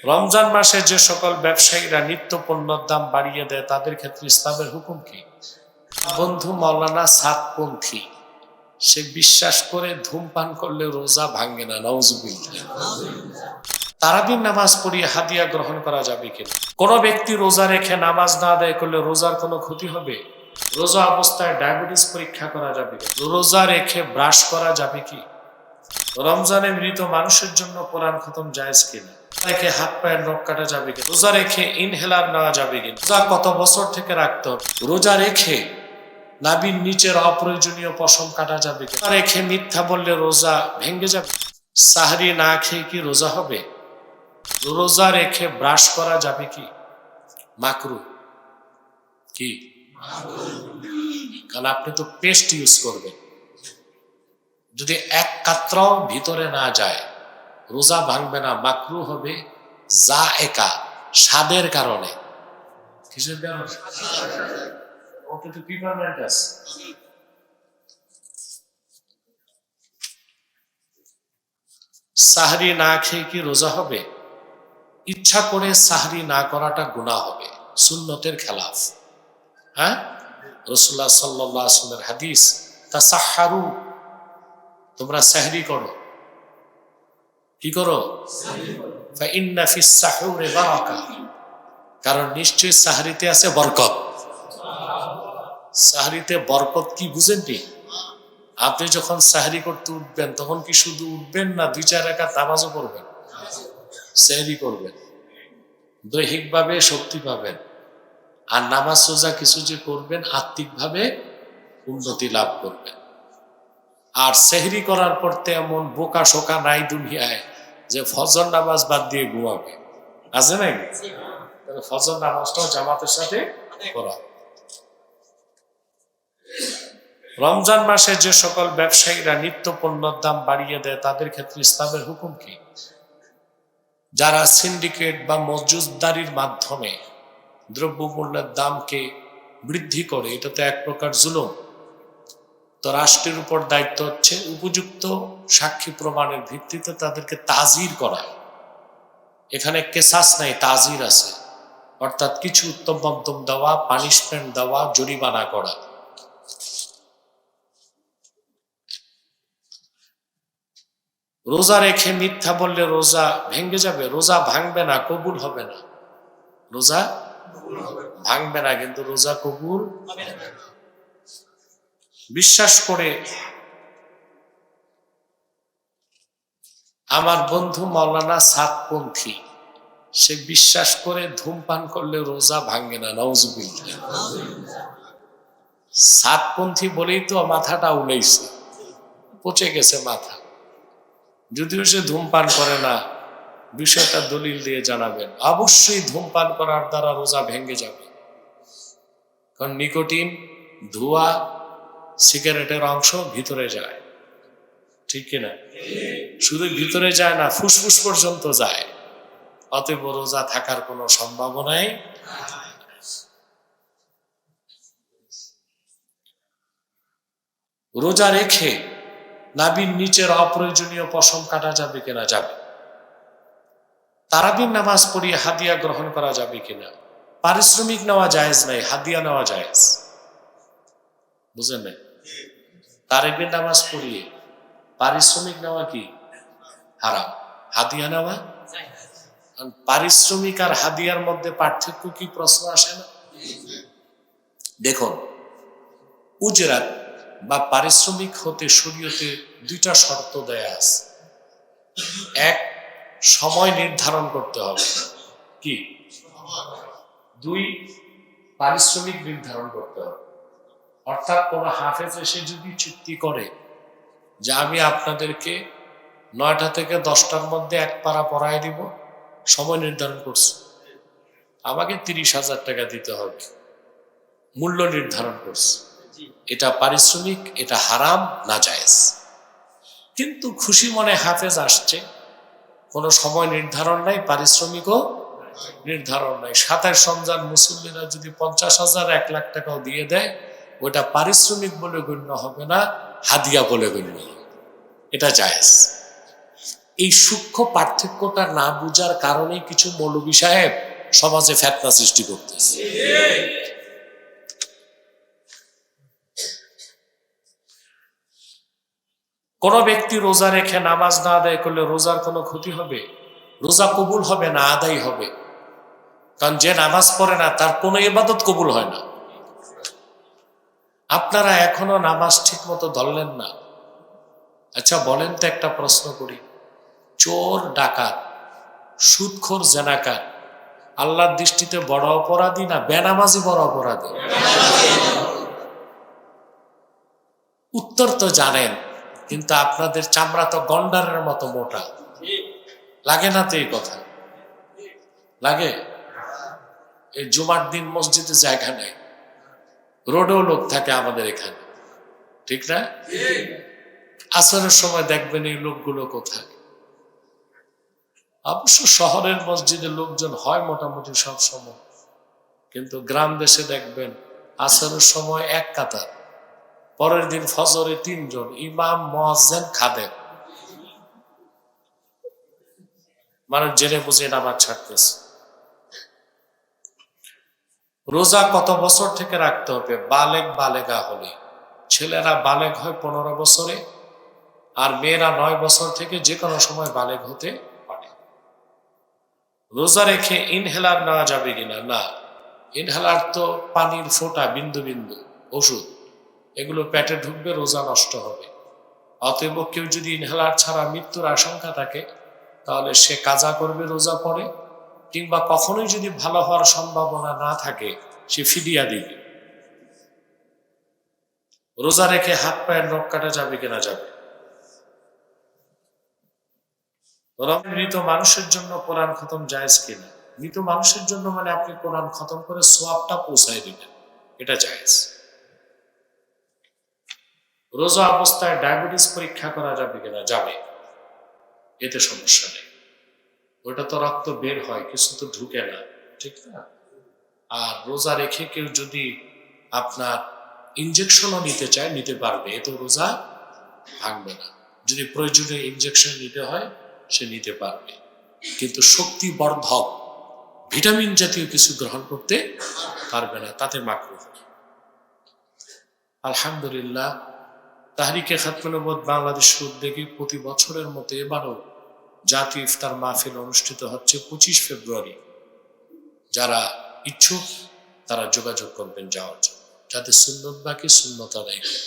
রমজান মাসে যে সকল ব্যবসায়ীরা নিত্য পণ্যের দাম বাড়িয়ে দেয় তাদের ক্ষেত্রে ইসলামের হুকুম কি? বন্ধু মাওলানা সাতপন্থী, সে বিশ্বাস করে ধূমপান করলে রোজা ভাঙে না। নাউজুবিল্লাহ। তারাবির নামাজ পড়িয়ে হাদিয়া গ্রহণ করা যাবে কিনা? কোন ব্যক্তি রোজা রেখে নামাজ না আদায় করলে রোজার কোনো ক্ষতি হবে? রোজা অবস্থায় ডায়াবেটিস পরীক্ষা করা যাবে কি? রোজা রেখে ব্রাশ করা যাবে কি? রমজানে মৃত মানুষের জন্য কোরআন খতম জায়েজ কিনা? রেখে হাত পায়ের নখ কাটা যাবে কিনা? রোজা রেখে ইনহেলার নেওয়া যাবে কিনা? রোজা কত বছর থেকে রাখতে হবে? রোজা রেখে নাভির নিচের অপ্রয়োজনীয় পশম কাটা যাবে কিনা? রোজা রেখে মিথ্যা বললে রোজা ভেঙে যাবে? সাহরি না খেয়ে কি রোজা হবে? রোজা রেখে ব্রাশ করা যাবে কি? মাকরু কি? কারণ আপনি তো পেস্ট ইউজ করবেন, যদি এক কাতরাও ভিতরে না যায় রোজা ভাঙবে না, মাকরু হবে। যা একা স্বাদের কারণে। কিসের কারণে? ওকে তো পিপারমেন্ট আছে। সাহরি না খেয়ে কি রোজা হবে? ইচ্ছা করে সাহরি না করাটা গুনাহ হবে, সুন্নতের খেলাফ। হ্যাঁ, রাসূলুল্লাহ সাল্লাল্লাহু আলাইহি ওয়াসাল্লামের হাদিস, তাসাহহারু, তোমরা সাহরি করো। কি করো? ফাইন্না ফিস সাহুরি বারাকা, কারণ নিশ্চয়ই সাহরিতে আছে বরকত। সাহরিতে বরকত কি বুঝেন নি? আপনি যখন সাহরি করতে উঠবেন তখন কি শুধু উঠবেন না, 2-4 রাকাত নামাজও পড়বেন, সাহরি করবেন, দৈহিকভাবে শক্তি পাবেন। আর নামাজ রোজা কিছু যে করবেন আত্মিকভাবে উন্নতি লাভ করবেন। আর সেহরি করার পর তেমন বোকা শোকা নাই দুনিয়ায় যে ফজর নামাজ বাদ দিয়ে ঘুমাবে, আছে নাকি? ফজর নামাজটাও জামাতের সাথে করা। রমজান মাসে যে সকল ব্যবসায়ীরা নিত্য পণ্যের দাম বাড়িয়ে দেয় তাদের ক্ষেত্রে ইসলামের হুকুম কি? যারা সিন্ডিকেট বা মজুতদারির মাধ্যমে দ্রব্যমূল্যের দামকে বৃদ্ধি করে, এটা তো এক প্রকার জুলুম। তো রাষ্ট্রের উপর দায়িত্ব হচ্ছে উপযুক্ত সাক্ষী প্রমাণের ভিত্তিতে তাদেরকে তাজির করা। এখানে কেসাস নাই, তাজির আছে, অর্থাৎ কিছু উত্তম মধ্যম দেওয়া, পানিশমেন্ট দেওয়া, জরিমানা করা। রোজা রেখে মিথ্যা বললে রোজা ভেঙে যাবে? রোজা ভাঙবে না, কবুল হবে না। রোজা ভাঙবে না, কিন্তু রোজা কবুল হবে না। বিশ্বাস করে আমার বন্ধু মাওলানা সাতপন্থী, সে বিশ্বাস করে ধূমপান করলে রোজা ভাঙে না। নাউজুবিল্লাহ। সাতপন্থী বলেই তো মাথাটা উড়াইছে, পচে গেছে মাথা। যদিও সে ধূমপান করে না, বিষয়টা দলিল দিয়ে জানাবেন। অবশ্যই ধূমপান করার দ্বারা রোজা ভেঙে যাবে, কারণ নিকোটিন, ধোঁয়া, সিগারেটের অংশ ভিতরে যায়, ঠিক কিনা? শুধু ভিতরে যায় না, ফুসফুস পর্যন্ত যায়। অতএব রোজা থাকার কোনো সম্ভাবনাই। রোজা রেখে নাভির নিচের অপ্রয়োজনীয় পশম কাটা যাবে কিনা? যাবে। তারাবির নামাজ পড়িয়ে হাদিয়া গ্রহণ করা যাবে কিনা? পারিশ্রমিক নেওয়া জায়েজ নাই, হাদিয়া নেওয়া জায়েজ। বুঝেন নাই? তারাবির নামাজ পড়িয়ে পারিশ্রমিক নেওয়া কি হারাম, হাদিয়া নেওয়া। পারিশ্রমিক আর হাদিয়ার মধ্যে পার্থক্য কি? প্রশ্ন আসে না? দেখুন, উজরাত বা পারিশ্রমিক হতে শরীয়তে 2টা শর্ত দেয়া আছে। এক, সময় নির্ধারণ করতে হবে। কি? 2, পারিশ্রমিক নির্ধারণ করতে হবে। অর্থাৎ কোন হাফেজ এসে যদি চুক্তি করে যে আমি আপনাদেরকে 9টা থেকে 10টার মধ্যে 1 পারা পড়ায় দিব, সময় নির্ধারণ করছে, আমাকে 30,000 টাকা দিতে হবে, মূল্য নির্ধারণ করছে, এটা পারিশ্রমিক, এটা হারাম, নাজায়েজ। কিন্তু খুশি মনে হাফেজ আসছে, কোনো সময় নির্ধারণ নাই, পারিশ্রমিকও নির্ধারণ নাই। 27 রমজান মুসল্লিরা যদি 50,000, 1 লাখ টাকাও দিয়ে দেয়, ওটা পারিশ্রমিক বলে গণ্য হবে না, হাদিয়া বলে গণ্য হবে, এটা জায়েজ। এই সূক্ষ্ম পার্থক্যটা না বুঝার কারণে কিছু মৌলভী সাহেব সমাজে ফিতনা সৃষ্টি করতেছে। কোন ব্যক্তি রোজা রেখে নামাজ না আদায় করলে রোজার কোনো ক্ষতি হবে? রোজা কবুল হবে না, আদায় হবে। কারণ যে নামাজ পড়ে না তার কোনো ইবাদত কবুল হয় না। আপনারা এখনো নামাজ ঠিক মতো ধরলেন না। আচ্ছা বলেন তো, একটা প্রশ্ন করি, চোর, ডাকাত, সুদখোর, জেনাকার আল্লাহর দৃষ্টিতে বড় অপরাধী না বেনামাজি বড় অপরাধী? উত্তর তো জানেন, কিন্তু আপনাদের চামড়া তো গন্ডারের মতো মোটা। লাগে না তো এই কথা? লাগে? এই জুমার দিন মসজিদে জায়গা নেই, রোডেও লোক থাকে আমাদের এখানে, ঠিক না? আসরের সময় দেখবেন এই লোকগুলো কোথায়? অবশ্য শহরের মসজিদে লোকজন হয় মোটামুটি সব সময়, কিন্তু গ্রাম দেশে দেখবেন আসরের সময় এক কাতার, পরের দিন ফজরে 3 জন, ইমাম, মুয়াজ্জিন, খাদেম। মানুষ জেনে বুঝে নামাজ ছাড়তেছে। রোজা কত বছর থেকে রাখতে হবে? বালেগ বালেগা হলে। ছেলেরা বালেগ হয় 15 বছরে, আর মেয়েরা 9 বছর থেকে যে কোনো সময় বালেগ হতে পারে। রোজা রেখে ইনহেলার নেওয়া যাবে কিনা? না, ইনহেলার তো পানির ফোঁটা, বিন্দু বিন্দু ওষুধ, এগুলো পেটে ঢুকবে, রোজা নষ্ট হবে। অতএব কেউ যদি ইনহেলার ছাড়া মৃত্যুর আশঙ্কা থাকে তাহলে সে কাজা করবে রোজা পড়ে, কিংবা কখনোই যদি ভালো হওয়ার সম্ভাবনা না থাকে সে ফিদিয়া দিবে। রোজা রেখে হাত পায়ের নখ কাটা যাবে কিনা? যাবে। মৃত মানুষের জন্য কোরআন খতম জায়েজ কিনা? মৃত মানুষের জন্য মানে আপনি কোরআন খতম করে সোয়াবটা পৌঁছায় দিবেন, এটা জায়েজ। রোজা অবস্থায় ডায়াবেটিস পরীক্ষা করা যাবে কিনা? যাবে, এতে সমস্যা নেই। ওটা তো রক্ত বের হয়, কিছু তো ঢুকে না, ঠিক না? আর রোজা রেখে কেউ যদি আপনার ইনজেকশনও নিতে চায়, নিতে পারবে, এতে রোজা ভাঙবে না। যদি প্রয়োজনীয় ইনজেকশন নিতে হয় সে নিতে পারবে, কিন্তু শক্তি বর্ধক ভিটামিন জাতীয় কিছু গ্রহণ করতে পারবে না, তাতে মাকরুহ। আলহামদুলিল্লাহ, তাহরিকে খাতমে নবুওয়াত বাংলাদেশের উদ্যোগে প্রতি বছরের মতো এবারও জাতীয় ইফতার মাহফিল অনুষ্ঠিত হচ্ছে 25 ফেব্রুয়ারি। যারা ইচ্ছুক তারা যোগাযোগ করবেন যাওয়ার জন্য, যাতে সুন্নত বাকি সুন্নত আদায় করে।